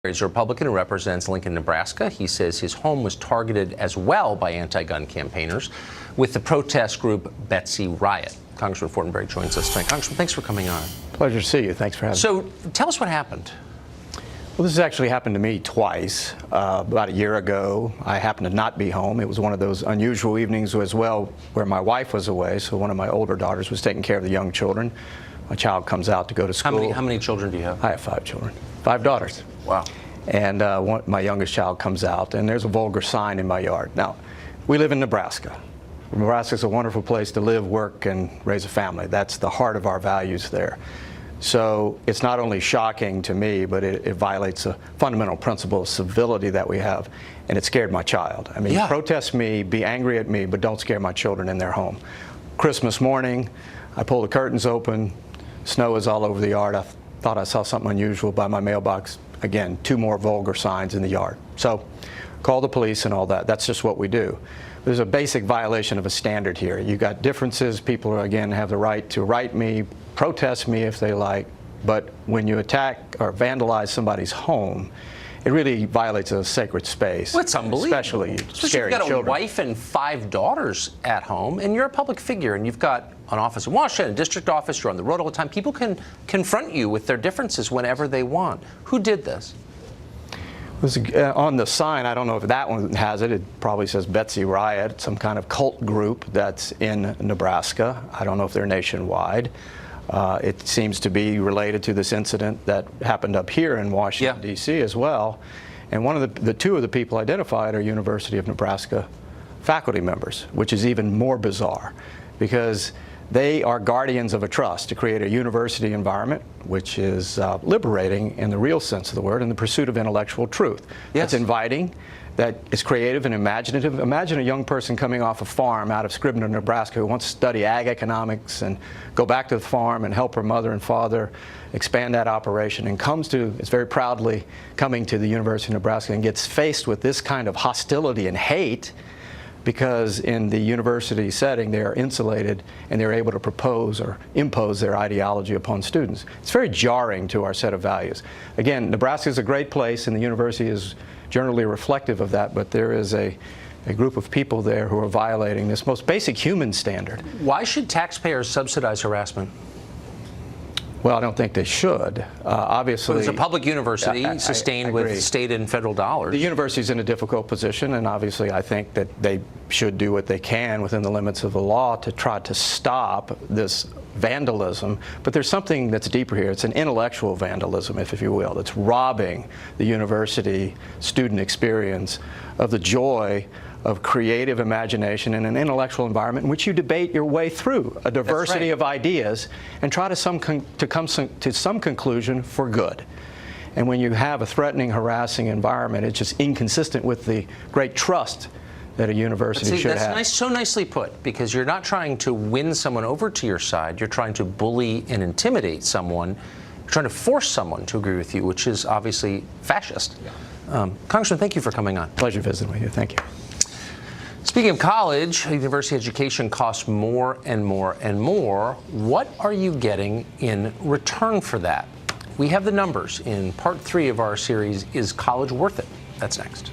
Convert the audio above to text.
He's a Republican who represents Lincoln, Nebraska. He says his home was targeted as well by anti-gun campaigners with the protest group Betsy Riot. Congressman Fortenberry joins us tonight. Congressman, thanks for coming on. Pleasure to see you. Thanks for having me. So tell us what happened. Well, this has actually happened to me twice. About a year ago, I happened to not be home. It was one of those unusual evenings as well where my wife was away, so one of my older daughters was taking care of the young children. My child comes out to go to school. How many children do you have? I have 5 children. 5 daughters. Wow. And my youngest child comes out, and there's a vulgar sign in my yard. Now, we live in Nebraska. Nebraska is a wonderful place to live, work, and raise a family. That's the heart of our values there. So it's not only shocking to me, but it violates a fundamental principle of civility that we have, and it scared my child. I mean, yeah. Protest me, be angry at me, but don't scare my children in their home. Christmas morning, I pull the curtains open, snow is all over the yard. I thought I saw something unusual by my mailbox. Again, 2 more vulgar signs in the yard. So call the police and all that. That's just what we do. There's a basic violation of a standard here. You've got differences. People, again, have the right to write me, protest me if they like. But when you attack or vandalize somebody's home, it really violates a sacred space. Well, it's unbelievable. Especially scary you've got children. a wife and 5 daughters at home, and you're a public figure, and you've got an office in Washington, a district office, you're on the road all the time. People can confront you with their differences whenever they want. Who did this? It was on the sign. I don't know if that one has it. It probably says Betsy Riot, some kind of cult group that's in Nebraska. I don't know if they're nationwide. It seems to be related to this incident that happened up here in Washington, D.C. as well. And one of the 2 of the people identified are University of Nebraska faculty members, which is even more bizarre because they are guardians of a trust to create a university environment which is liberating in the real sense of the word in the pursuit of intellectual truth. Yes. It's inviting, that is creative and imaginative. Imagine a young person coming off a farm out of Scribner, Nebraska, who wants to study ag economics and go back to the farm and help her mother and father expand that operation, and is very proudly coming to the University of Nebraska and gets faced with this kind of hostility and hate because in the university setting they are insulated and they're able to propose or impose their ideology upon students. It's very jarring to our set of values. Again, Nebraska is a great place and the university is generally reflective of that, but there is a group of people there who are violating this most basic human standard. Why should taxpayers subsidize harassment? Well, I don't think they should. Obviously, well, it's a public university sustained with state and federal dollars. The university's in a difficult position, and obviously I think that they should do what they can within the limits of the law to try to stop this vandalism. But there's something that's deeper here. It's an intellectual vandalism, if you will. It's robbing the university student experience of the joy of creative imagination in an intellectual environment in which you debate your way through a diversity of ideas and try to come to some conclusion for good. And when you have a threatening, harassing environment, it's just inconsistent with the great trust that a university should have. That's so nicely put, because you're not trying to win someone over to your side. You're trying to bully and intimidate someone. You're trying to force someone to agree with you, which is obviously fascist. Yeah. Congressman, thank you for coming on. Pleasure visiting with you. Thank you. Speaking of college, university education costs more and more and more. What are you getting in return for that? We have the numbers in part 3 of our series, Is College Worth It? That's next.